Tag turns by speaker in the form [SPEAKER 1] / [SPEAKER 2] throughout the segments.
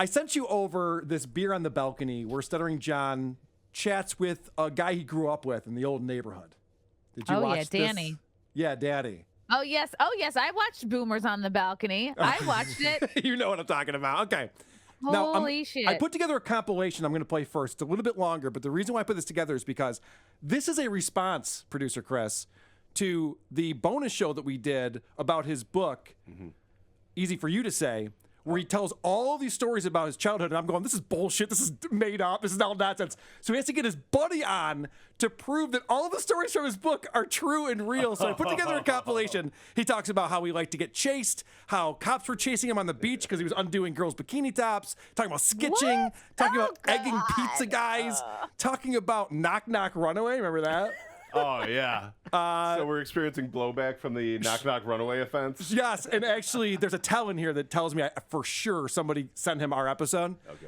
[SPEAKER 1] I sent you over this Beer on the Balcony where Stuttering John chats with a guy he grew up with in the old neighborhood. Did you watch this?
[SPEAKER 2] Danny.
[SPEAKER 1] Yeah, Daddy.
[SPEAKER 2] Oh, yes. I watched Boomers on the Balcony. I watched it.
[SPEAKER 1] You know what I'm talking about. Okay.
[SPEAKER 2] Holy shit.
[SPEAKER 1] I put together a compilation I'm going to play first. It's a little bit longer, but the reason why I put this together is because this is a response, producer Chris, to the bonus show that we did about his book, Easy for You to Say, where he tells all these stories about his childhood, and I'm going, this is bullshit, this is made up, this is all nonsense. So he has to get his buddy on to prove that all the stories from his book are true and real. So I put together a compilation. He talks about how he liked to get chased, how cops were chasing him on the beach because he was undoing girls' bikini tops, talking about skitching, talking about egging pizza guys, talking about Knock Knock Runaway, remember that?
[SPEAKER 3] Oh, yeah. So we're experiencing blowback from the Knock Knock Runaway offense?
[SPEAKER 1] Yes, and actually, there's a tell in here that tells me for sure somebody sent him our episode.
[SPEAKER 3] Okay.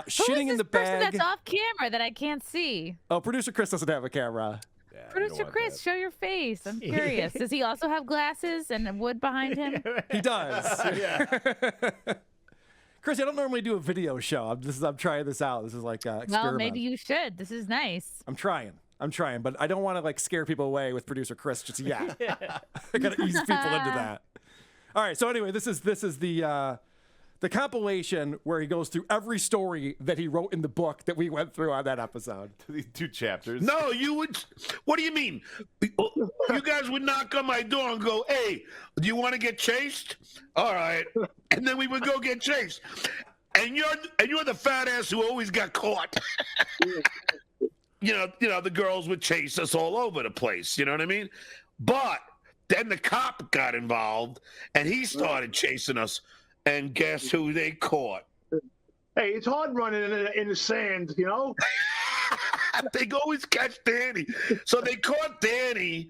[SPEAKER 1] Shitting in the
[SPEAKER 2] person
[SPEAKER 1] bag.
[SPEAKER 2] that's off camera that I can't see?
[SPEAKER 1] Oh, producer Chris doesn't have a camera.
[SPEAKER 3] Yeah, you don't
[SPEAKER 2] Producer
[SPEAKER 3] want
[SPEAKER 2] Chris,
[SPEAKER 3] that.
[SPEAKER 2] show your face. I'm curious. Does he also have glasses and wood behind him?
[SPEAKER 1] He does. Chris, I don't normally do a video show. I'm trying this out. This is like an experiment.
[SPEAKER 2] Well, maybe you should. This is nice.
[SPEAKER 1] I'm trying, but I don't want to like scare people away with producer Chris just yet. I gotta ease people into that. All right. So anyway, this is the compilation where he goes through every story that he wrote in the book that we went through on that episode.
[SPEAKER 3] These 2 chapters.
[SPEAKER 4] No, you would. What do you mean? You guys would knock on my door and go, "Hey, do you want to get chased?" All right, and then we would go get chased. And you're the fat ass who always got caught. You know, the girls would chase us all over the place. You know what I mean? But then the cop got involved, and he started chasing us. And guess who they caught?
[SPEAKER 5] Hey, it's hard running in the sand, you know?
[SPEAKER 4] They always catch Danny. So they caught Danny,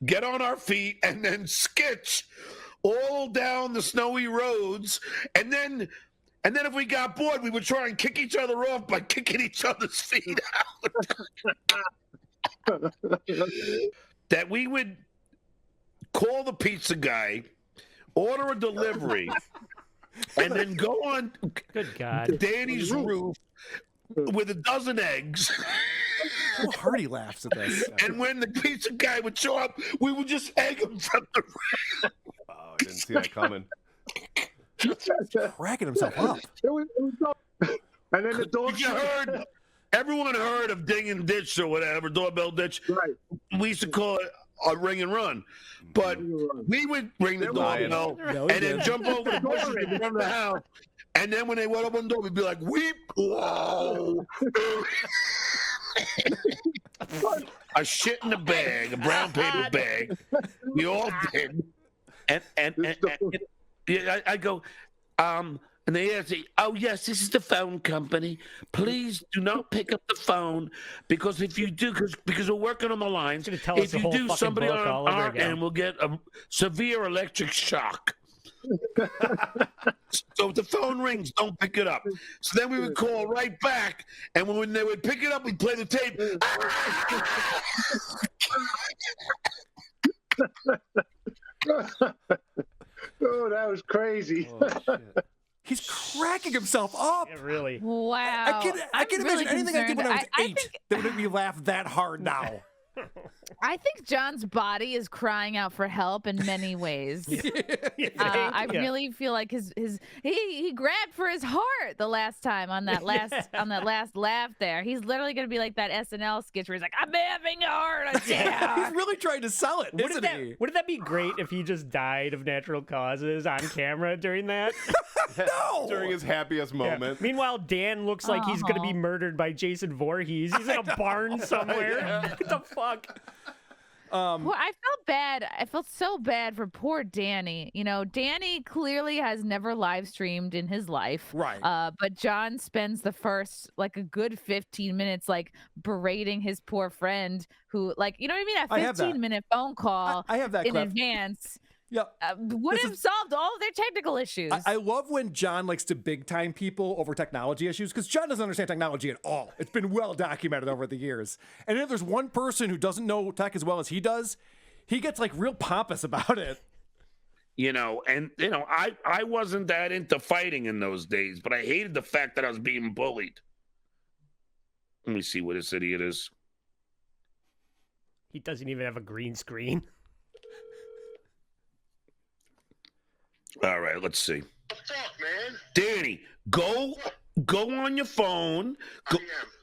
[SPEAKER 4] get on our feet, and then skitch all down the snowy roads. And then if we got bored, we would try and kick each other off by kicking each other's feet out. That we would call the pizza guy, order a delivery, and then go on
[SPEAKER 6] Good God.
[SPEAKER 4] Danny's roof with a dozen eggs.
[SPEAKER 1] Oh, Hardy laughs at this.
[SPEAKER 4] And when the pizza guy would show up, we would just egg him from the roof.
[SPEAKER 3] Oh, I didn't see that coming.
[SPEAKER 1] Cracking himself up.
[SPEAKER 5] And then the dog.
[SPEAKER 4] Everyone heard of ding and ditch or whatever, doorbell ditch.
[SPEAKER 5] Right.
[SPEAKER 4] We used to call it a ring and run. But we would ring the doorbell and then jump over the bushes and run the house. And then when they went up on the door, we'd be like, weep. Whoa. A shit in a bag, a brown paper bag. We all did. And I go, and they ask me, "Oh yes, this is the phone company. Please do not pick up the phone because if you do, because we're working on the lines,
[SPEAKER 6] He's gonna tell us
[SPEAKER 4] if
[SPEAKER 6] the
[SPEAKER 4] you
[SPEAKER 6] whole
[SPEAKER 4] do,
[SPEAKER 6] fucking
[SPEAKER 4] somebody
[SPEAKER 6] book
[SPEAKER 4] on
[SPEAKER 6] all over
[SPEAKER 4] our
[SPEAKER 6] again."
[SPEAKER 4] end will get a severe electric shock." So if the phone rings, don't pick it up. So then we would call right back, and when they would pick it up, we'd play the tape.
[SPEAKER 5] Oh, that was crazy.
[SPEAKER 1] Oh, shit. He's cracking himself up.
[SPEAKER 6] Yeah, really.
[SPEAKER 2] Wow.
[SPEAKER 1] I can
[SPEAKER 2] I'm really
[SPEAKER 1] imagine anything I did when I was
[SPEAKER 2] concerned.
[SPEAKER 1] 8 that would make me laugh that hard now.
[SPEAKER 2] I think John's body is crying out for help in many ways. I really feel like he grabbed for his heart the last time on that last laugh there. He's literally gonna be like that SNL sketch where he's like, "I'm having a heart attack."
[SPEAKER 1] He's really trying to sell it, isn't he?
[SPEAKER 6] Wouldn't that be great if he just died of natural causes on camera during that?
[SPEAKER 1] No.
[SPEAKER 3] During his happiest moment.
[SPEAKER 6] Meanwhile, Dan looks like he's gonna be murdered by Jason Voorhees. He's in a barn somewhere. What the fuck?
[SPEAKER 2] Well, I felt bad. I felt so bad for poor Danny. You know, Danny clearly has never live streamed in his life.
[SPEAKER 1] Right.
[SPEAKER 2] But John spends the first like a good 15 minutes like berating his poor friend who, like, you know what I mean?
[SPEAKER 1] I
[SPEAKER 2] A
[SPEAKER 1] have that.
[SPEAKER 2] 15-minute phone call
[SPEAKER 1] I have that
[SPEAKER 2] in
[SPEAKER 1] clip.
[SPEAKER 2] advance
[SPEAKER 1] Yep.
[SPEAKER 2] would have solved all of their technical issues.
[SPEAKER 1] I love when John likes to big time people over technology issues because John doesn't understand technology at all. It's been well documented over the years. And if there's one person who doesn't know tech as well as he does, he gets like real pompous about it.
[SPEAKER 4] I wasn't that into fighting in those days, but I hated the fact that I was being bullied. Let me see what this idiot is.
[SPEAKER 6] He doesn't even have a green screen.
[SPEAKER 4] All right, let's see.
[SPEAKER 7] What the fuck, man?
[SPEAKER 4] Danny, go on your phone. Go.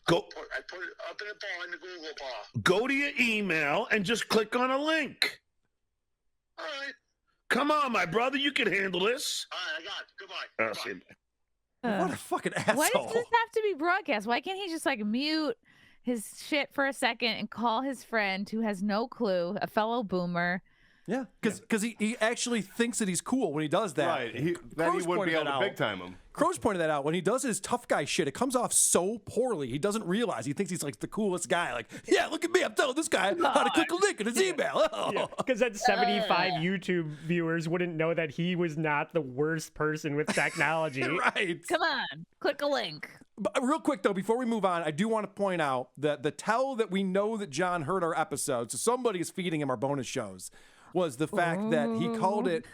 [SPEAKER 7] I put it up in the bar in the Google bar.
[SPEAKER 4] Go to your email and just click on a link.
[SPEAKER 7] All right.
[SPEAKER 4] Come on, my brother, you can handle this.
[SPEAKER 7] All right, I got it. Goodbye. Goodbye.
[SPEAKER 1] What a fucking asshole.
[SPEAKER 2] Why does this have to be broadcast? Why can't he just like mute his shit for a second and call his friend who has no clue, a fellow boomer?
[SPEAKER 1] Yeah, because he actually thinks that he's cool when he does that.
[SPEAKER 3] Right. Then he wouldn't be able to big time him.
[SPEAKER 1] Crow's pointed that out. When he does his tough guy shit, it comes off so poorly. He doesn't realize. He thinks he's like the coolest guy. Like, yeah, look at me. I'm telling this guy how to click a link in his email. Oh.
[SPEAKER 6] Because then 75 YouTube viewers wouldn't know that he was not the worst person with technology.
[SPEAKER 1] Right.
[SPEAKER 2] Come on, click a link.
[SPEAKER 1] But real quick, though, before we move on, I do want to point out that the tell that we know that John heard our episode, so somebody is feeding him our bonus shows, was the fact that he called it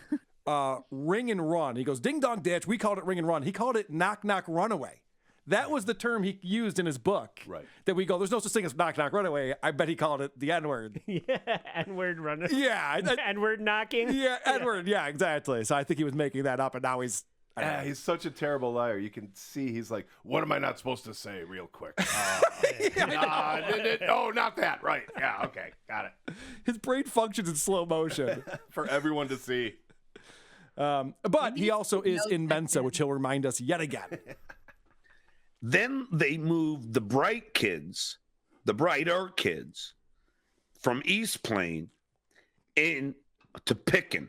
[SPEAKER 1] ring and run. He goes, ding dong ditch. We called it ring and run. He called it knock knock runaway. That was the term he used in his book.
[SPEAKER 3] Right.
[SPEAKER 1] That we go, there's no such thing as knock knock runaway. I bet he called it the N-word.
[SPEAKER 6] Yeah, N-word runner.
[SPEAKER 1] Yeah.
[SPEAKER 6] N-word knocking.
[SPEAKER 1] Yeah, N-word. Yeah, exactly. So I think he was making that up, and now he's...
[SPEAKER 3] He's such a terrible liar. You can see he's like, what am I not supposed to say real quick? No, not that. Right. Yeah, okay. Got it.
[SPEAKER 1] His brain functions in slow motion.
[SPEAKER 3] For everyone to see.
[SPEAKER 1] But he also is in Mensa, which he'll remind us yet again.
[SPEAKER 4] Then they moved the brighter kids, from East Plain in to Pickin.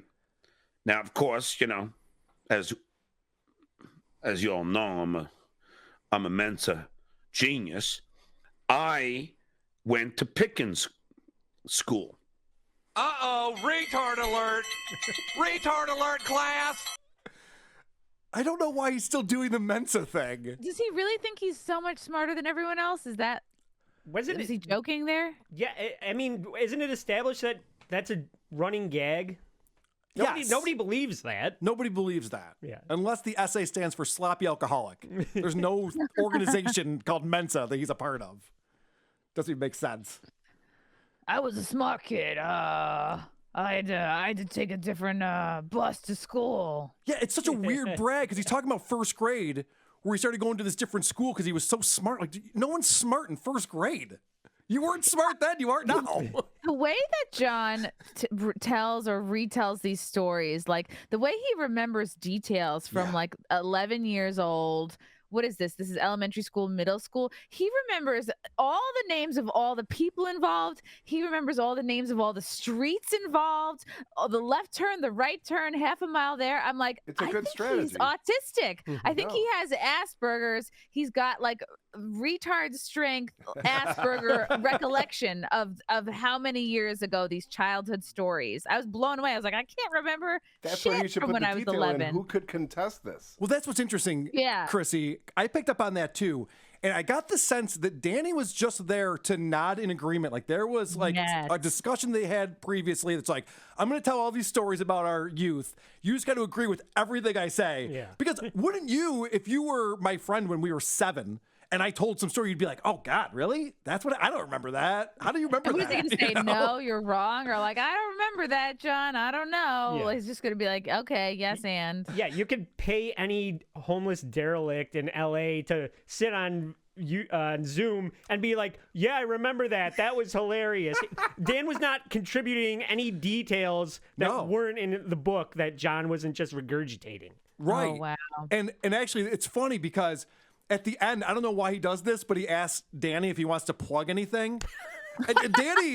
[SPEAKER 4] Now, of course, as you all know, I'm a Mensa genius. I went to Pickens school.
[SPEAKER 8] Uh-oh, retard alert. Retard alert, class.
[SPEAKER 1] I don't know why he's still doing the Mensa thing.
[SPEAKER 2] Does he really think he's so much smarter than everyone else? Is he joking there?
[SPEAKER 6] Yeah, I mean, isn't it established that that's a running gag?
[SPEAKER 1] Yes.
[SPEAKER 6] Nobody believes that.
[SPEAKER 1] Nobody believes that.
[SPEAKER 6] Yeah.
[SPEAKER 1] Unless the SA stands for sloppy alcoholic. There's no organization called Mensa that he's a part of. Doesn't even make sense.
[SPEAKER 2] I was a smart kid. I had to take a different bus to school.
[SPEAKER 1] Yeah, it's such a weird brag because he's talking about first grade where he started going to this different school because he was so smart. Like, no one's smart in first grade. You weren't smart then. You aren't now.
[SPEAKER 2] The way that John tells or retells these stories, like the way he remembers details from like 11 years old. What is this? This is elementary school, middle school. He remembers all the names of all the people involved. He remembers all the names of all the streets involved. The left turn, the right turn, half a mile there. I'm like,
[SPEAKER 3] it's a good strategy.
[SPEAKER 2] He's autistic. I think he has Asperger's. He's got like retard strength Asperger recollection of how many years ago these childhood stories. I was blown away. I was like, I can't remember shit from when I was 11.
[SPEAKER 3] Who could contest this?
[SPEAKER 1] Well, that's what's interesting, Chrissie. I picked up on that too. And I got the sense that Danny was just there to nod in agreement. Like there was like a discussion they had previously that's like, I'm going to tell all these stories about our youth. You just got to agree with everything I say. Yeah. Because wouldn't you, if you were my friend when we were 7 and I told some story, you'd be like, oh God, really? That's what I don't remember that. How do you remember that?
[SPEAKER 2] He's going to say, no, you're wrong. Or like, I don't remember that, John. I don't know. Yeah. He's just going to be like, okay, yes, and.
[SPEAKER 6] Yeah, you could pay any homeless derelict in LA to sit on Zoom and be like, yeah, I remember that. That was hilarious. Dan was not contributing any details that weren't in the book that John wasn't just regurgitating.
[SPEAKER 1] Right.
[SPEAKER 2] Oh, wow.
[SPEAKER 1] And actually, it's funny because at the end, I don't know why he does this, but he asks Danny if he wants to plug anything. And Danny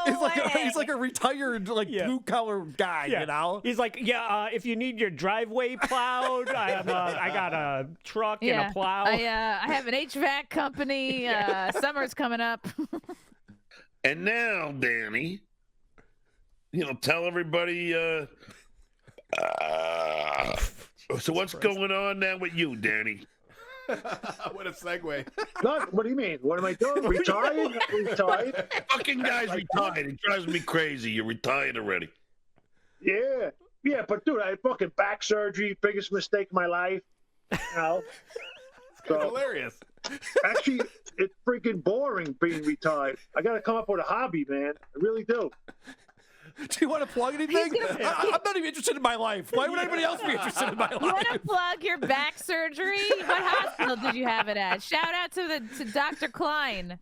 [SPEAKER 1] he's like a retired blue collar guy, you know.
[SPEAKER 6] He's like, if you need your driveway plowed, I got a truck and a plow.
[SPEAKER 2] I have an HVAC company. Summer's coming up.
[SPEAKER 4] And now, Danny, tell everybody. So what's going on now with you, Danny?
[SPEAKER 3] What a segue.
[SPEAKER 5] What do you mean? What am I doing? Retired?
[SPEAKER 4] Fucking guy's retired. It drives me crazy. You're retired already.
[SPEAKER 5] Yeah. Yeah, but dude, I had fucking back surgery, biggest mistake of my life. You know.
[SPEAKER 3] That's hilarious.
[SPEAKER 5] Actually, it's freaking boring being retired. I got to come up with a hobby, man. I really do.
[SPEAKER 1] Do you want to plug anything? I'm not even interested in my life. Why would anybody else be interested in my life?
[SPEAKER 2] You want to plug your back surgery? What hospital did you have it at? Shout out to Dr. Klein.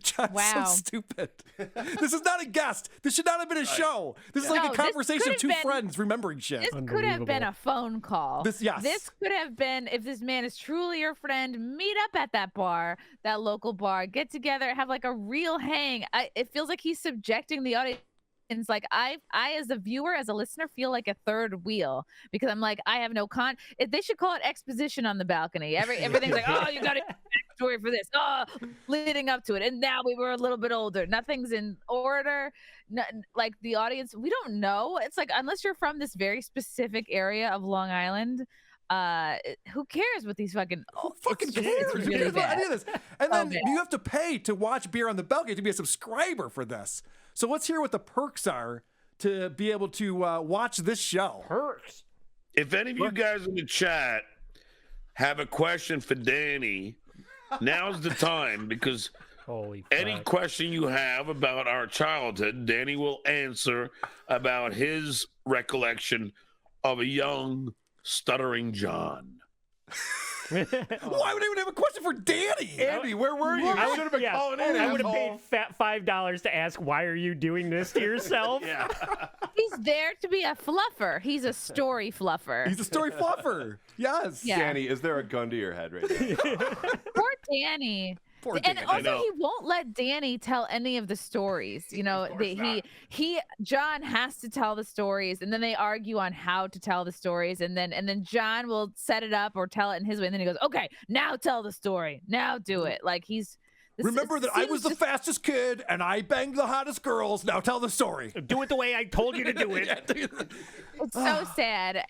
[SPEAKER 1] John's
[SPEAKER 2] Wow.
[SPEAKER 1] so stupid. This is not a guest. This should not have been a show. This is like a conversation of two friends remembering shit.
[SPEAKER 2] This could have been a phone call.
[SPEAKER 1] This
[SPEAKER 2] could have been, if this man is truly your friend, meet up at that bar, that local bar, get together, have like a real hang. It feels like he's subjecting the audience. It's like I as a viewer, as a listener, feel like a third wheel because I'm like, I have no they should call it exposition on the balcony. Everything's like, oh, you got a story for this. Oh, leading up to it. And now we were a little bit older. Nothing's in order. Like the audience, we don't know. It's like, unless you're from this very specific area of Long Island, who cares what these fucking
[SPEAKER 1] cares?
[SPEAKER 2] Really bad.
[SPEAKER 1] And then you have to pay to watch Beer on the Balcony to be a subscriber for this. So let's hear what the perks are to be able to watch this show.
[SPEAKER 6] Perks.
[SPEAKER 4] If any of you guys in the chat have a question for Danny, now's the time because any question you have about our childhood, Danny will answer about his recollection of a young Stuttering John.
[SPEAKER 1] Why would anyone have a question for Danny?
[SPEAKER 3] Andy, where were you? I should have been calling in.
[SPEAKER 6] I would have paid $5 to ask, why are you doing this to yourself?
[SPEAKER 3] Yeah.
[SPEAKER 2] He's there to be a fluffer. He's a story fluffer.
[SPEAKER 1] He's a story fluffer. Yes.
[SPEAKER 2] Yeah.
[SPEAKER 3] Danny, is there a gun to your head right now?
[SPEAKER 2] Poor Danny.
[SPEAKER 1] Poor
[SPEAKER 2] And
[SPEAKER 1] Danny.
[SPEAKER 2] also, he won't let Danny tell any of the stories. You know, John has to tell the stories, and then they argue on how to tell the stories, and then John will set it up or tell it in his way, and then he goes, "Okay, now tell the story. Now do it." Like
[SPEAKER 1] Remember that I was the fastest kid and I banged the hottest girls. Now tell the story.
[SPEAKER 6] Do it the way I told you to do it.
[SPEAKER 2] It's so sad.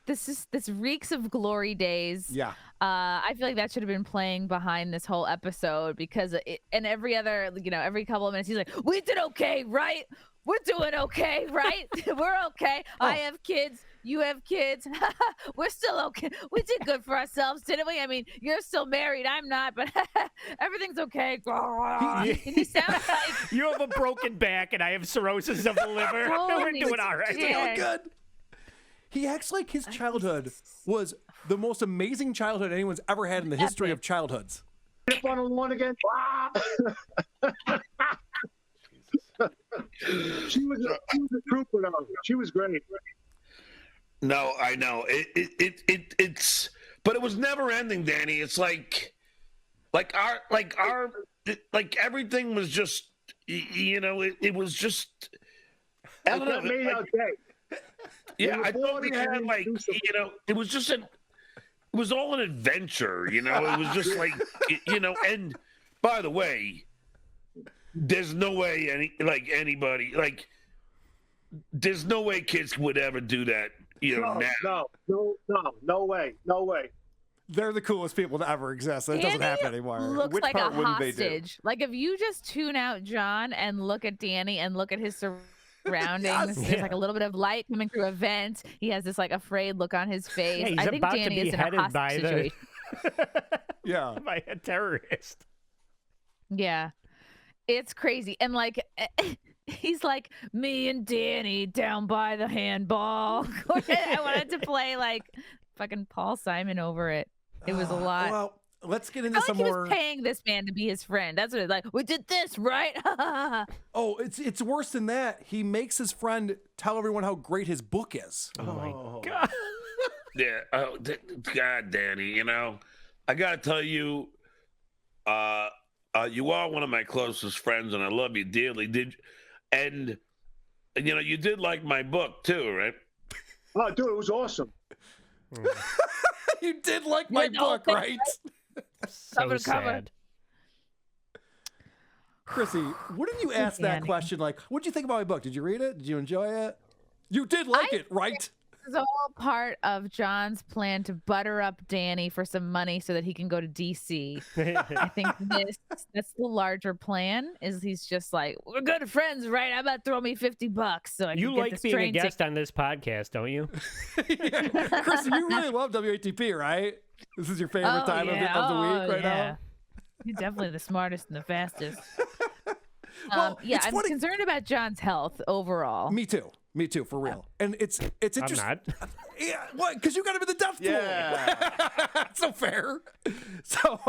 [SPEAKER 2] This reeks of glory days.
[SPEAKER 1] Yeah.
[SPEAKER 2] I feel like that should have been playing behind this whole episode because and every other, every couple of minutes he's like, "We did okay, right? We're doing okay, right? We're okay. I have kids. You have kids. We're still okay. We did good for ourselves, didn't we? I mean, you're still married. I'm not, but everything's okay." He sounds like
[SPEAKER 6] you have a broken back and I have cirrhosis of the liver. We're doing all right.
[SPEAKER 1] Doing good. He acts like his childhood was the most amazing childhood anyone's ever had in the history of childhoods.
[SPEAKER 5] Tip on the lawn again. She was a trooper, though. She was great.
[SPEAKER 4] No, I know it's, but it was never ending, Danny. It's like everything was just, it was just. I don't know.
[SPEAKER 5] Made our day.
[SPEAKER 4] Yeah, I thought we had it was just it was all an adventure, It was just like, and by the way, there's no way there's no way kids would ever do that, now.
[SPEAKER 5] No way.
[SPEAKER 1] They're the coolest people to ever exist. It doesn't happen anymore.
[SPEAKER 2] Looks
[SPEAKER 3] Which
[SPEAKER 2] like a
[SPEAKER 3] part wouldn't they do?
[SPEAKER 2] hostage. Like if you just tune out John and look at Danny and look at his surroundings, there's like a little bit of light coming through a vent. He has this like afraid look on his face.
[SPEAKER 6] Yeah, he's
[SPEAKER 2] I think
[SPEAKER 6] about
[SPEAKER 2] Danny
[SPEAKER 6] to be
[SPEAKER 2] is in a
[SPEAKER 6] headed
[SPEAKER 2] hostage
[SPEAKER 6] by
[SPEAKER 2] situation.
[SPEAKER 6] by a terrorist.
[SPEAKER 2] Yeah. It's crazy. And like he's like, "Me and Danny down by the handball." I wanted to play like fucking Paul Simon over it. It was a lot.
[SPEAKER 1] Well, let's get into some
[SPEAKER 2] he
[SPEAKER 1] more.
[SPEAKER 2] was paying this man to be his friend. That's what it's like. "We did this, right?"
[SPEAKER 1] Oh, it's worse than that. He makes his friend tell everyone how great his book is.
[SPEAKER 6] Oh my God.
[SPEAKER 4] Yeah. Oh, God, Danny. I gotta tell you, you are one of my closest friends, and I love you dearly. And you did like my book too, right?
[SPEAKER 5] Oh, dude, it was awesome.
[SPEAKER 1] You did like my book, right?
[SPEAKER 6] So
[SPEAKER 2] Cover to cover.
[SPEAKER 6] sad.
[SPEAKER 1] Chrissie, what did you ask that question? Like, what did you think about my book? Did you read it? Did you enjoy it? You did like it, right?
[SPEAKER 2] is all part of John's plan to butter up Danny for some money so that he can go to DC. I think that's the larger plan. Is he's just like, we're good friends, right? How about throw me $50 so I can
[SPEAKER 6] You
[SPEAKER 2] get
[SPEAKER 6] like
[SPEAKER 2] this
[SPEAKER 6] being a
[SPEAKER 2] train
[SPEAKER 6] guest on this podcast, don't you?
[SPEAKER 1] Chris, you really love WATP, right? This is your favorite time of the week right now?
[SPEAKER 2] You're definitely the smartest and the fastest.
[SPEAKER 1] Well,
[SPEAKER 2] yeah,
[SPEAKER 1] it's
[SPEAKER 2] I'm
[SPEAKER 1] funny.
[SPEAKER 2] concerned about John's health overall.
[SPEAKER 1] Me too, for real. And it's interesting.
[SPEAKER 6] I'm not.
[SPEAKER 1] Yeah, what? Because you got him in the death pool.
[SPEAKER 3] Yeah.
[SPEAKER 1] That's so fair. So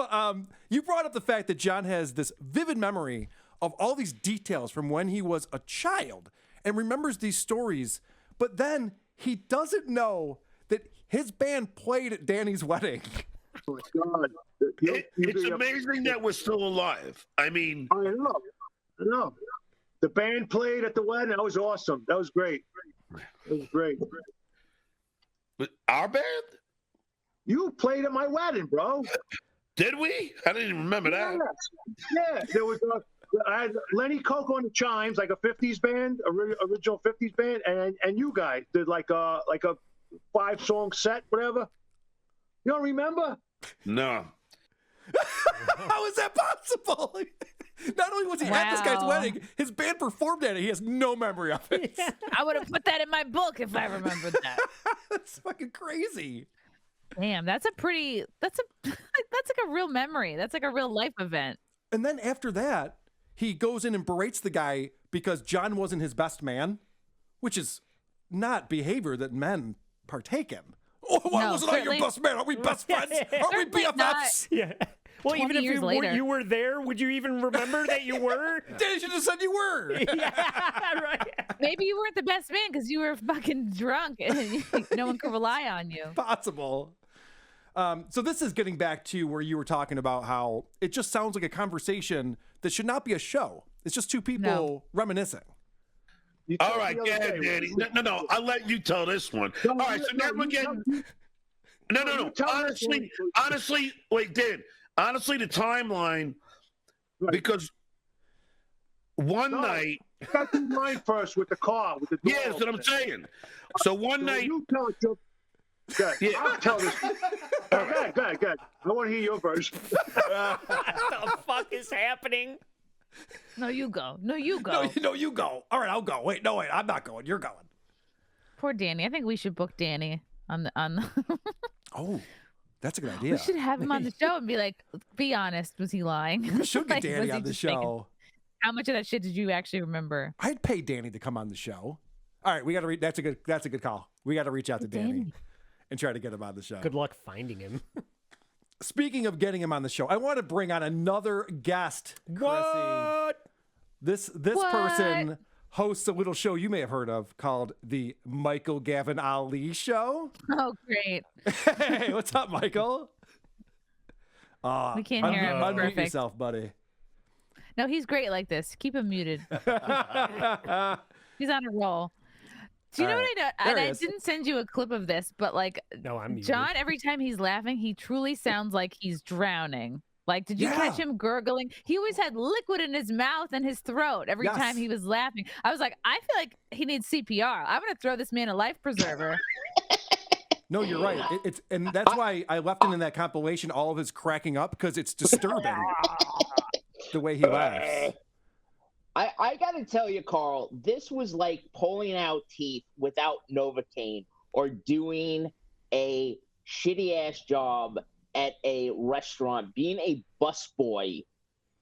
[SPEAKER 1] you brought up the fact that John has this vivid memory of all these details from when he was a child and remembers these stories, but then he doesn't know that his band played at Danny's wedding.
[SPEAKER 5] Oh, my God.
[SPEAKER 4] It's amazing that we're still alive. I mean,
[SPEAKER 5] I know. The band played at the wedding. That was awesome. That was great. It was great.
[SPEAKER 4] but our band?
[SPEAKER 5] You played at my wedding, bro.
[SPEAKER 4] Did we? I didn't even remember that.
[SPEAKER 5] Yeah. There was I had Lenny Coke on the chimes, like a 50s band, original 50s band, and you guys did like a 5-song set, whatever. You don't remember?
[SPEAKER 4] No.
[SPEAKER 1] How is that possible? Not only was he at this guy's
[SPEAKER 2] Wow.
[SPEAKER 1] wedding, his band performed at it. He has no memory of it.
[SPEAKER 2] I would have put that in my book if I remembered that.
[SPEAKER 1] That's fucking crazy.
[SPEAKER 2] Damn, that's like a real memory. That's like a real life event.
[SPEAKER 1] And then after that, he goes in and berates the guy because John wasn't his best man, which is not behavior that men partake in. Oh, why
[SPEAKER 2] No,
[SPEAKER 1] wasn't I your
[SPEAKER 2] certainly-
[SPEAKER 1] best man? Are we best friends? Are we
[SPEAKER 2] Certainly not.
[SPEAKER 1] BFFs?
[SPEAKER 6] Yeah. Well,
[SPEAKER 2] 20
[SPEAKER 6] even if
[SPEAKER 2] years later.
[SPEAKER 6] you were there, would you even remember that you were?
[SPEAKER 1] Danny should have said you were.
[SPEAKER 6] Yeah, right.
[SPEAKER 2] Maybe you weren't the best man because you were fucking drunk and no one could rely on you.
[SPEAKER 1] Possible. So this is getting back to where you were talking about how it just sounds like a conversation that should not be a show. It's just two people reminiscing.
[SPEAKER 5] You
[SPEAKER 4] All
[SPEAKER 5] told
[SPEAKER 4] right,
[SPEAKER 5] me the
[SPEAKER 4] yeah,
[SPEAKER 5] other day,
[SPEAKER 4] Danny. No, I'll let you tell this one.
[SPEAKER 5] No,
[SPEAKER 4] All right, so now we're getting. No.
[SPEAKER 5] you tell this one.
[SPEAKER 4] Honestly, wait, Dan. Honestly, the timeline,
[SPEAKER 5] Right.
[SPEAKER 4] because one
[SPEAKER 5] No.
[SPEAKER 4] night,
[SPEAKER 5] You got to do mine first with the car, with the door.
[SPEAKER 4] yeah, that's what I'm saying. So one
[SPEAKER 5] So
[SPEAKER 4] night,
[SPEAKER 5] you tell it, Joe. Good.
[SPEAKER 4] Yeah.
[SPEAKER 5] I'll tell this. Go ahead. I want to hear your version.
[SPEAKER 6] What the fuck is happening?
[SPEAKER 2] No, you go. No, you go.
[SPEAKER 1] No, you go. All right, I'll go. Wait, I'm not going. You're going.
[SPEAKER 2] Poor Danny. I think we should book Danny on the.
[SPEAKER 1] Oh, that's a good idea.
[SPEAKER 2] We should have him on the show and be like, be honest, was he lying?
[SPEAKER 1] We should get
[SPEAKER 2] Like, was
[SPEAKER 1] Danny
[SPEAKER 2] he
[SPEAKER 1] on the
[SPEAKER 2] just making-
[SPEAKER 1] show.
[SPEAKER 2] How much of that shit did you actually remember?
[SPEAKER 1] I'd pay Danny to come on the show. All right, we got to reach. That's a good call. We got to reach out to Danny and try to get him on the show.
[SPEAKER 6] Good luck finding him.
[SPEAKER 1] Speaking of getting him on the show, I want to bring on another guest. Chrissie.
[SPEAKER 6] What?
[SPEAKER 1] This
[SPEAKER 2] What?
[SPEAKER 1] person hosts a little show you may have heard of called the Michael Gavin Ali Show.
[SPEAKER 2] Oh, great.
[SPEAKER 1] Hey, what's up, Michael?
[SPEAKER 2] We can't hear him.
[SPEAKER 1] Unmute
[SPEAKER 2] Perfect.
[SPEAKER 1] yourself, buddy.
[SPEAKER 2] No, he's great like this. Keep him muted. He's on a roll. Do you know what I know?
[SPEAKER 1] There
[SPEAKER 2] And
[SPEAKER 1] he
[SPEAKER 2] I
[SPEAKER 1] is.
[SPEAKER 2] didn't send you a clip of this, but like
[SPEAKER 6] No, I'm muted.
[SPEAKER 2] John, every time he's laughing, he truly sounds like he's drowning. Like, did you catch him gurgling? He always had liquid in his mouth and his throat every
[SPEAKER 1] Yes.
[SPEAKER 2] time he was laughing. I was like, I feel like he needs CPR. I'm gonna throw this man a life preserver.
[SPEAKER 1] No, you're right. And that's why I left him in that compilation, all of his cracking up, because it's disturbing the way he laughs.
[SPEAKER 9] I gotta tell you, Carl, this was like pulling out teeth without Novocaine or doing a shitty ass job at a restaurant, being a busboy,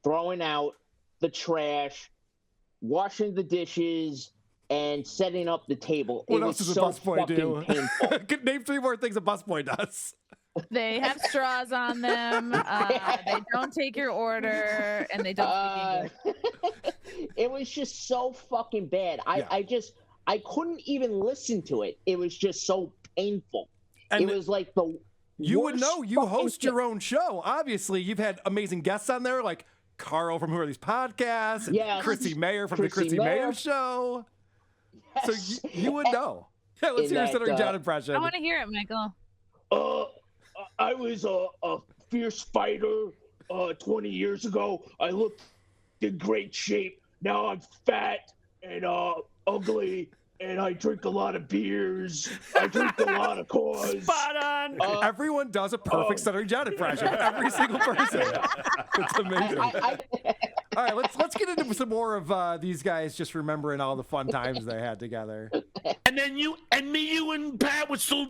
[SPEAKER 9] throwing out the trash, washing the dishes, and setting up the table.
[SPEAKER 1] What
[SPEAKER 9] it
[SPEAKER 1] else
[SPEAKER 9] was
[SPEAKER 1] does a
[SPEAKER 9] so
[SPEAKER 1] busboy
[SPEAKER 9] fucking
[SPEAKER 1] do?
[SPEAKER 9] painful.
[SPEAKER 1] Name 3 more things a busboy does.
[SPEAKER 2] They have straws on them. They don't take your order, and they don't speak English.
[SPEAKER 9] It was just so fucking bad. I couldn't even listen to it. It was just so painful.
[SPEAKER 1] And
[SPEAKER 9] it was like the
[SPEAKER 1] you would
[SPEAKER 9] worst
[SPEAKER 1] know. You
[SPEAKER 9] fucking
[SPEAKER 1] host
[SPEAKER 9] thing.
[SPEAKER 1] your own show. Obviously, you've had amazing guests on there, like Carl from Who Are These Podcasts, and
[SPEAKER 9] Yes.
[SPEAKER 1] Chrissie Mayr from
[SPEAKER 9] Chrissie
[SPEAKER 1] the Chrissie Mayr
[SPEAKER 9] Mayr.
[SPEAKER 1] Show.
[SPEAKER 9] Yes.
[SPEAKER 1] So you would know. Yeah, let's
[SPEAKER 9] In
[SPEAKER 1] hear a
[SPEAKER 9] that,
[SPEAKER 1] Stuttering John impression.
[SPEAKER 2] I want to hear it, Michael.
[SPEAKER 4] I was a fierce fighter 20 years ago. I looked in great shape. Now I'm fat and ugly
[SPEAKER 9] and I drink a lot of beers. I drink a lot of cores.
[SPEAKER 6] Spot on.
[SPEAKER 1] Everyone does a perfect Stuttering John impression. Every single person. It's amazing. All right, let's get into some more of these guys just remembering all the fun times they had together.
[SPEAKER 4] And then you and Pat would still,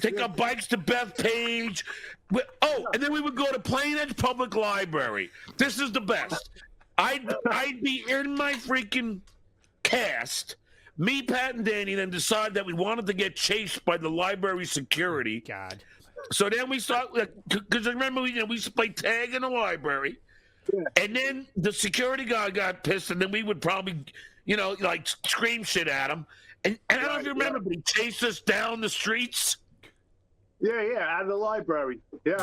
[SPEAKER 4] take our bikes to Bethpage. And then we would go to Plain Edge Public Library. This is the best. I'd be in my freaking cast. Me, Pat, and Danny then decide that we wanted to get chased by the library security.
[SPEAKER 6] God.
[SPEAKER 4] So then we start, because remember, we used to play tag in the library. Yeah. And then the security guard got pissed, and then we would probably, scream shit at him. And I don't know if you remember, but he chased us down the streets.
[SPEAKER 5] Yeah, out of the library. Yeah.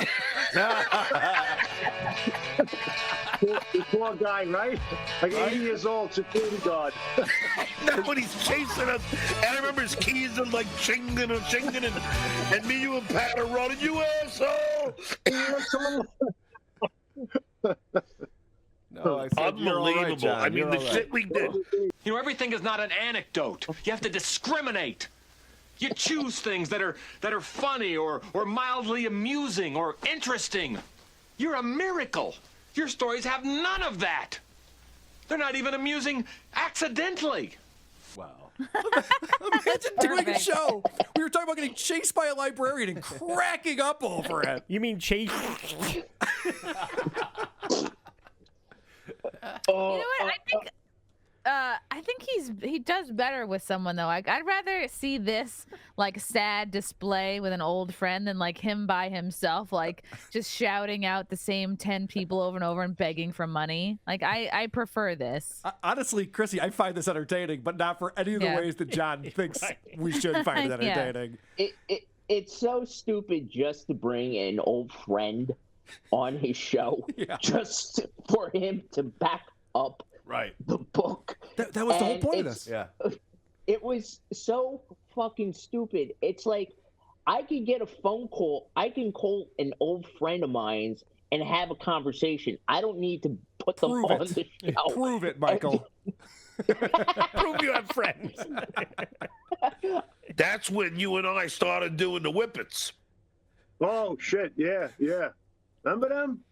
[SPEAKER 5] The poor guy, right? Like 80 years old, security guard.
[SPEAKER 4] No, when he's chasing us, and I remember his keys are like chinging, and me, you, and Pat are running, you asshole!
[SPEAKER 3] No, I said,
[SPEAKER 4] unbelievable.
[SPEAKER 3] Right,
[SPEAKER 4] I mean, the shit we did.
[SPEAKER 8] Everything is not an anecdote. You have to discriminate. You choose things that are funny or mildly amusing or interesting. You're a miracle. Your stories have none of that. They're not even amusing accidentally.
[SPEAKER 3] Wow.
[SPEAKER 1] Imagine doing a show. We were talking about getting chased by a librarian and cracking up over it.
[SPEAKER 6] You mean chase?
[SPEAKER 2] You know what? I think he does better with someone though. I'd rather see this like sad display with an old friend than like him by himself, like just shouting out the same 10 people over and over and begging for money. Like I prefer this.
[SPEAKER 1] Honestly, Chrissie, I find this entertaining, but not for any of the ways that John thinks we should find it entertaining.
[SPEAKER 9] It's so stupid just to bring an old friend on his show just for him to back up the book.
[SPEAKER 1] That was the whole point of this.
[SPEAKER 3] Yeah.
[SPEAKER 9] It was so fucking stupid. It's like I can get a phone call. I can call an old friend of mine's and have a conversation. I don't need to put them on the show.
[SPEAKER 1] Prove it, Michael.
[SPEAKER 6] Prove you have friends.
[SPEAKER 4] That's when you and I started doing the whippets.
[SPEAKER 5] Oh, shit. Yeah. Remember them?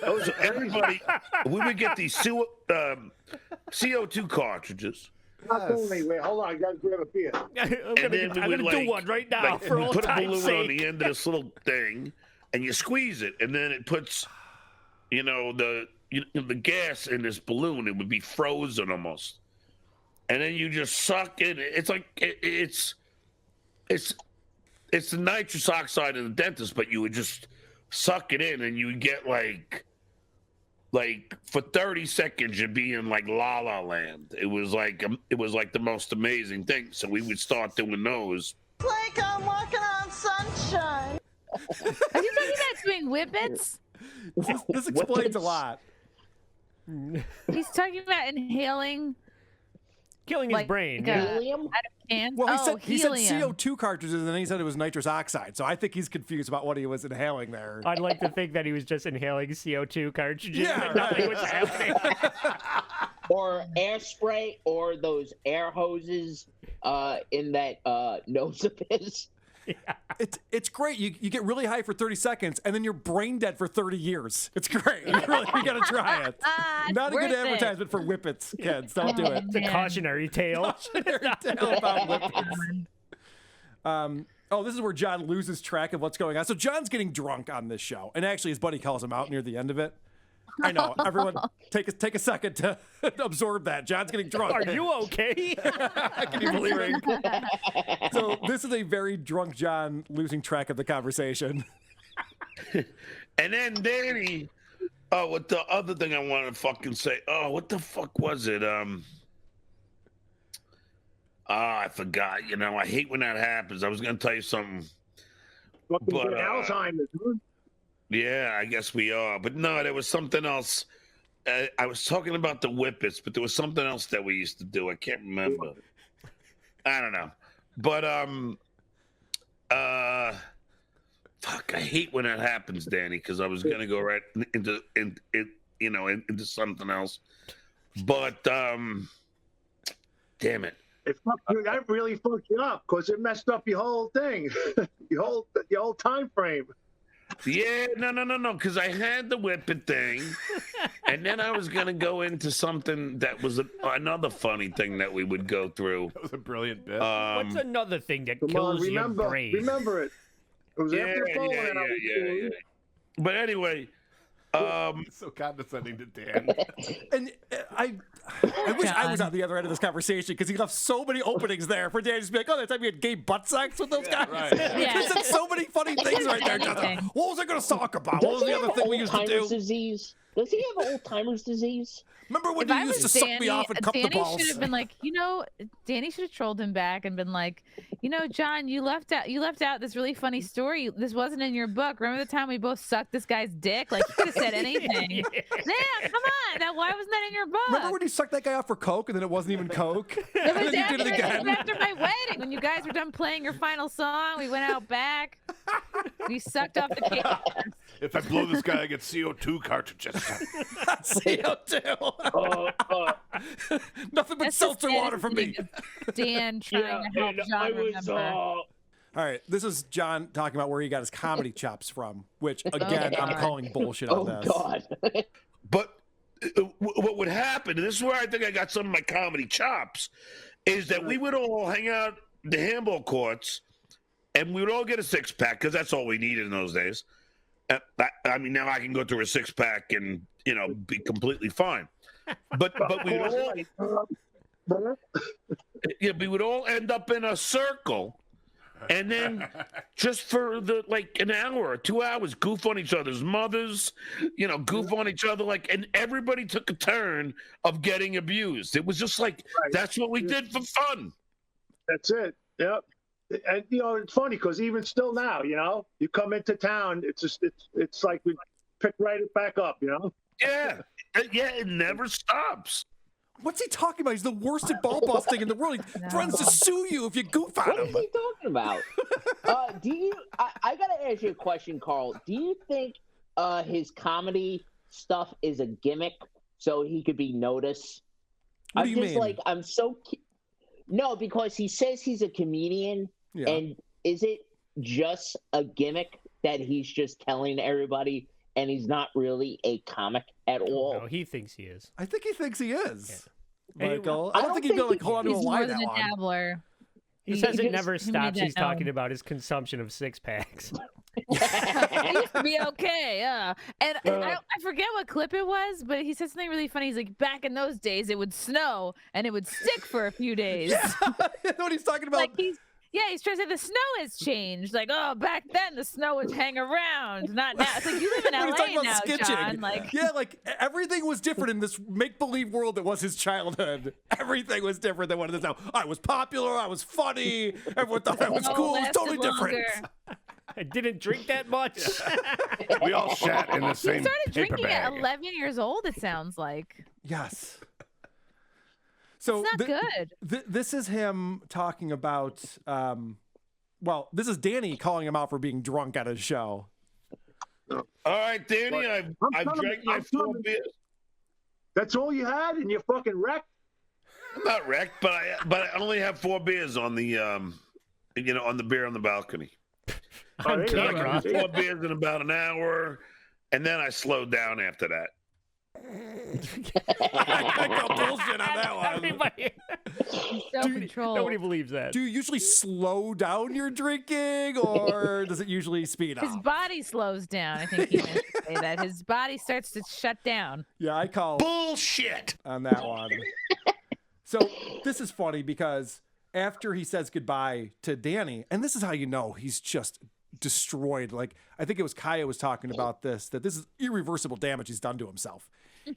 [SPEAKER 4] Those everybody. We would get these CO2 cartridges.
[SPEAKER 5] Wait, hold on. I got to grab a beer.
[SPEAKER 6] I'm gonna do one right now for old
[SPEAKER 4] put a
[SPEAKER 6] time's
[SPEAKER 4] balloon
[SPEAKER 6] sake.
[SPEAKER 4] on the end of this little thing, and you squeeze it, and then it puts, the gas in this balloon. It would be frozen almost, and then you just suck it. It's like it's the nitrous oxide of the dentist, but you would just suck it in, and you would get like for 30 seconds you'd be in like La La Land. It was like the most amazing thing. So we would start doing those.
[SPEAKER 10] Like I'm walking on sunshine.
[SPEAKER 2] Are you talking about doing whippets?
[SPEAKER 1] This explains a lot.
[SPEAKER 2] He's talking about inhaling.
[SPEAKER 6] Killing his brain.
[SPEAKER 9] Helium?
[SPEAKER 2] Out of cans?
[SPEAKER 1] Well, he said
[SPEAKER 2] helium.
[SPEAKER 1] CO2 cartridges, and then he said it was nitrous oxide. So I think he's confused about what he was inhaling there.
[SPEAKER 6] I'd like to think that he was just inhaling CO2 cartridges.
[SPEAKER 1] Yeah,
[SPEAKER 6] and nothing was happening.
[SPEAKER 9] Or air spray, or those air hoses in that nose of his.
[SPEAKER 1] Yeah. It's great. You get really high for 30 seconds, and then you're brain dead for 30 years. It's great. You gotta try it. Not a good advertisement for whippets, kids. Don't do it.
[SPEAKER 6] It's a cautionary tale.
[SPEAKER 1] Cautionary tale about whippets. This is where John loses track of what's going on. So John's getting drunk on this show, and actually his buddy calls him out near the end of it. I know. Everyone, take a second to absorb that. John's getting drunk.
[SPEAKER 6] Are you okay?
[SPEAKER 1] Can you believe it? So this is a very drunk John losing track of the conversation.
[SPEAKER 4] And then Danny, what the other thing I wanted to fucking say? Oh, what the fuck was it? I forgot. I hate when that happens. I was gonna tell you something.
[SPEAKER 5] Fucking Alzheimer's, dude.
[SPEAKER 4] Yeah, I guess we are. But no, there was something else. I was talking about the whippets, but there was something else that we used to do. I can't remember. I don't know. But fuck, I hate when that happens, Danny, because I was gonna go right into something else. But damn it.
[SPEAKER 5] That really fucked you up because it messed up your whole thing, your whole time frame.
[SPEAKER 4] Yeah, no, because I had the whipping thing, and then I was going to go into something that was another funny thing that we would go through.
[SPEAKER 3] That was a brilliant bit.
[SPEAKER 6] What's another thing that kills your brain?
[SPEAKER 5] Remember it. It was after the phone.
[SPEAKER 4] Yeah. But anyway,
[SPEAKER 3] so condescending to Dan.
[SPEAKER 1] And I wish I was on the other end of this conversation because he left so many openings there for Dan to be like, oh, that time you had gay butt sex with those guys.
[SPEAKER 3] Right.
[SPEAKER 1] Yeah. He said so many funny things right there. What was I going to talk about? What was the other thing we used to do?
[SPEAKER 9] Disease? Does he have old-timers disease?
[SPEAKER 1] Remember when you used to suck me off and cup the balls?
[SPEAKER 2] Danny should have been like, Danny should have trolled him back and been like, John, you left out this really funny story. This wasn't in your book. Remember the time we both sucked this guy's dick? Like, you could have said anything. Yeah, come on. Why wasn't that in your book?
[SPEAKER 1] Remember when you sucked that guy off for coke and then it wasn't even coke?
[SPEAKER 2] It was
[SPEAKER 1] and then you did it again?
[SPEAKER 2] after my wedding. When you guys were done playing your final song, we went out back. We sucked off the cake.
[SPEAKER 3] If I blow this guy, I get CO2 cartridges.
[SPEAKER 1] CO2. Nothing but seltzer water for me.
[SPEAKER 2] Dan trying to help John remember.
[SPEAKER 1] All right, this is John talking about where he got his comedy chops from, which, again, I'm calling bullshit on this.
[SPEAKER 9] Oh, God.
[SPEAKER 4] But what would happen, and this is where I think I got some of my comedy chops, is that we would all hang out the handball courts, and we would all get a six-pack, because that's all we needed in those days. I mean, now I can go through a six-pack and, be completely fine. But we would all end up in a circle, and then just for an hour or 2 hours, goof on each other's mothers, goof on each other, and everybody took a turn of getting abused. It was just that's what we did for fun.
[SPEAKER 5] That's it. Yep. And it's funny because even still now, you come into town, it's like we pick right back up,
[SPEAKER 4] Yeah, it never stops.
[SPEAKER 1] What's he talking about? He's the worst at ball busting in the world. He threatens to sue you if you goof on him.
[SPEAKER 9] What is he talking about? I gotta ask you a question, Carl. Do you think his comedy stuff is a gimmick so he could be noticed?
[SPEAKER 1] What do you mean?
[SPEAKER 9] No, because he says he's a comedian, and is it just a gimmick that he's just telling everybody, and he's not really a comic at all?
[SPEAKER 6] No, he thinks he is.
[SPEAKER 1] I think he thinks he is. Yeah. Michael,
[SPEAKER 9] I
[SPEAKER 1] I don't think he'd be able to hold on to a lie that
[SPEAKER 2] He's more
[SPEAKER 1] long.
[SPEAKER 2] than a dabbler.
[SPEAKER 6] He says it never
[SPEAKER 2] he
[SPEAKER 6] stops.
[SPEAKER 2] made
[SPEAKER 6] He's
[SPEAKER 2] that
[SPEAKER 6] talking
[SPEAKER 2] known.
[SPEAKER 6] about his consumption of six-packs.
[SPEAKER 2] It used to be okay, yeah. And I forget what clip it was, but he said something really funny. He's like, back in those days, it would snow and it would stick for a few days.
[SPEAKER 1] Yeah, that's what he's talking about.
[SPEAKER 2] He's trying to say the snow has changed. Like, oh, back then the snow would hang around, not now. It's like you live in
[SPEAKER 1] When he's talking
[SPEAKER 2] LA
[SPEAKER 1] about
[SPEAKER 2] now,
[SPEAKER 1] sketching.
[SPEAKER 2] John.
[SPEAKER 1] Everything was different in this make-believe world that was his childhood. Everything was different than what it is now. I was popular. I was funny. Everyone thought I was cool. It was totally different.
[SPEAKER 6] I didn't drink that much.
[SPEAKER 3] We all shat in the same
[SPEAKER 2] He started
[SPEAKER 3] paper
[SPEAKER 2] drinking
[SPEAKER 3] bag.
[SPEAKER 2] at 11 years old, it sounds like.
[SPEAKER 1] Yes. So
[SPEAKER 2] It's not good.
[SPEAKER 1] This is him talking about. This is Danny calling him out for being drunk at his show.
[SPEAKER 4] All right, Danny, I've drank my 4 beers.
[SPEAKER 5] That's all you had, and you're fucking wrecked.
[SPEAKER 4] I'm not wrecked, but I only have 4 beers on the on the beer on the balcony.
[SPEAKER 6] On
[SPEAKER 4] So I
[SPEAKER 6] camera.
[SPEAKER 4] got 4 beers in about an hour, and then I slowed down after that.
[SPEAKER 1] I got bullshit on that one.
[SPEAKER 6] Everybody,
[SPEAKER 2] Self-control.
[SPEAKER 6] nobody believes that.
[SPEAKER 1] Do you usually slow down your drinking, or does it usually speed up?
[SPEAKER 2] His body slows down. I think he meant to say that. His body starts to shut down.
[SPEAKER 1] Yeah, I call
[SPEAKER 4] Bullshit
[SPEAKER 1] on that one. So this is funny because after he says goodbye to Danny, and this is how you know he's just destroyed. Like, I think it was Kaya was talking about this, that this is irreversible damage he's done to himself.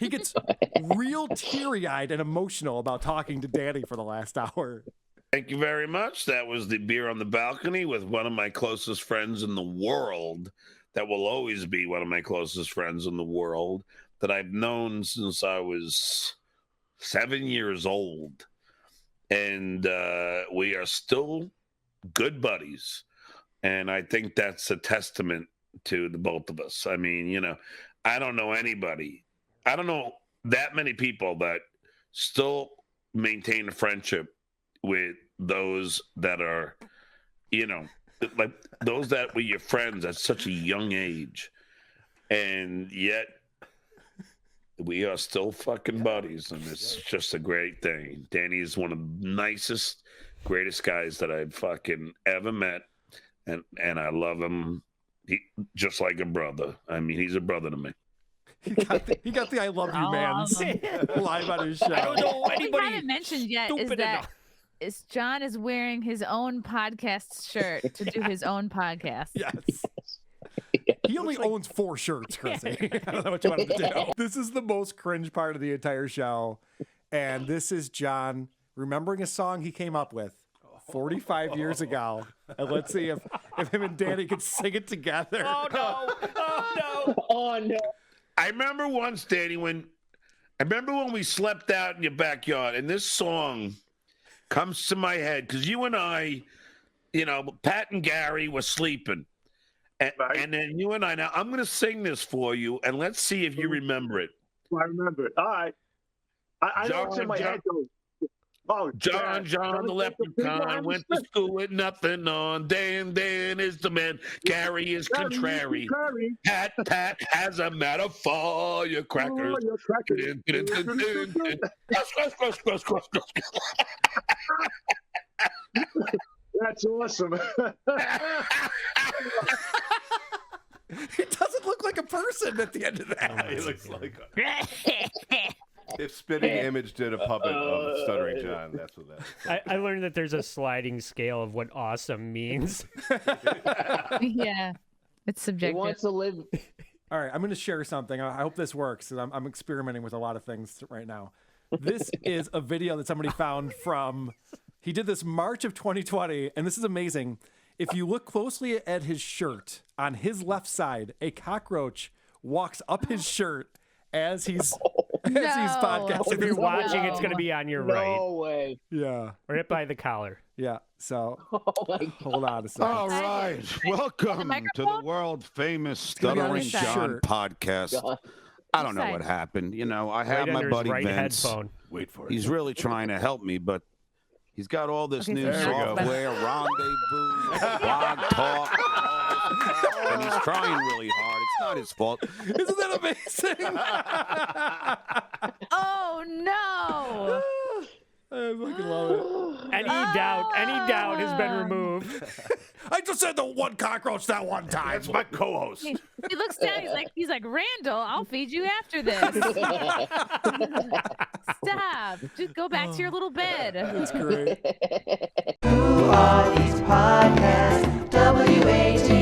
[SPEAKER 1] He gets real teary-eyed and emotional about talking to Danny for the last hour.
[SPEAKER 4] Thank you very much. That was the beer on the balcony with one of my closest friends in the world. That will always be one of my closest friends in the world that I've known since I was 7 years old. And we are still good buddies. And I think that's a testament to the both of us. I mean, I don't know anybody. I don't know that many people that still maintain a friendship with those that are, like those that were your friends at such a young age, and yet we are still fucking buddies, and it's just a great thing. Danny is one of the nicest, greatest guys that I've fucking ever met, and I love him just like a brother. I mean, he's a brother to me.
[SPEAKER 1] He got the I love you man live on his show.
[SPEAKER 6] I don't know
[SPEAKER 2] What we
[SPEAKER 6] anybody
[SPEAKER 2] haven't mentioned yet is
[SPEAKER 6] stupid
[SPEAKER 2] that
[SPEAKER 6] enough.
[SPEAKER 2] John is wearing his own podcast shirt to do his own podcast.
[SPEAKER 1] Yes. He only owns 4 shirts, Chrissie. I don't know what you want him to do. This is the most cringe part of the entire show. And this is John remembering a song he came up with 45 years ago. And let's see if him and Danny can sing it together.
[SPEAKER 6] Oh, no. Oh, no.
[SPEAKER 9] Oh, no.
[SPEAKER 4] I remember once, Danny, when we slept out in your backyard, and this song comes to my head because you and I, Pat and Gary were sleeping. And then you and I, now I'm going to sing this for you, and let's see if you remember it.
[SPEAKER 5] I remember it. All right. I know it's in my head, though. Oh,
[SPEAKER 4] John, the leprechaun, went to school with nothing on. Dan is the man. Gary is contrary. Pat has a metaphor. Your crackers.
[SPEAKER 5] That's awesome.
[SPEAKER 1] He doesn't look like a person at the end of that.
[SPEAKER 3] He looks like if Spitting Image did a puppet of Stuttering John, that's what that is.
[SPEAKER 6] I learned that there's a sliding scale of what awesome means.
[SPEAKER 2] Yeah, it's
[SPEAKER 9] He
[SPEAKER 2] subjective.
[SPEAKER 9] wants to live.
[SPEAKER 1] All right, I'm going to share something. I hope this works. I'm experimenting with a lot of things right now. This is a video that somebody found from, he did this March of 2020, and this is amazing. If you look closely at his shirt, on his left side, a cockroach walks up his shirt as he's podcasting.
[SPEAKER 6] If you're watching, it's going to be on your right.
[SPEAKER 9] No way.
[SPEAKER 1] Yeah.
[SPEAKER 6] Right by the collar.
[SPEAKER 1] Yeah. So
[SPEAKER 9] Oh, my God.
[SPEAKER 1] hold on a second.
[SPEAKER 11] All right. Welcome to the world famous
[SPEAKER 1] gonna be on
[SPEAKER 11] Stuttering
[SPEAKER 1] his
[SPEAKER 11] John
[SPEAKER 1] shirt.
[SPEAKER 11] podcast.
[SPEAKER 9] God.
[SPEAKER 11] I don't know
[SPEAKER 2] Side.
[SPEAKER 11] what happened. I
[SPEAKER 6] Right
[SPEAKER 11] have my
[SPEAKER 6] under
[SPEAKER 11] buddy
[SPEAKER 6] his right
[SPEAKER 11] Vince.
[SPEAKER 6] headphone.
[SPEAKER 3] Wait for it.
[SPEAKER 11] He's really trying to help me, but he's got all this
[SPEAKER 2] Okay,
[SPEAKER 11] new
[SPEAKER 2] so there we go.
[SPEAKER 11] software, rendezvous, blog talk, and he's trying really hard. It's not his fault.
[SPEAKER 1] Isn't that amazing?
[SPEAKER 2] Oh no!
[SPEAKER 1] I fucking love it.
[SPEAKER 6] Any doubt has been removed.
[SPEAKER 1] I just said the one cockroach that one time.
[SPEAKER 3] That's my co-host.
[SPEAKER 2] He looks down. He's like Randall. I'll feed you after this. Stop. Just go back to your little bed.
[SPEAKER 1] That's great.
[SPEAKER 10] Who are these podcasts? WAT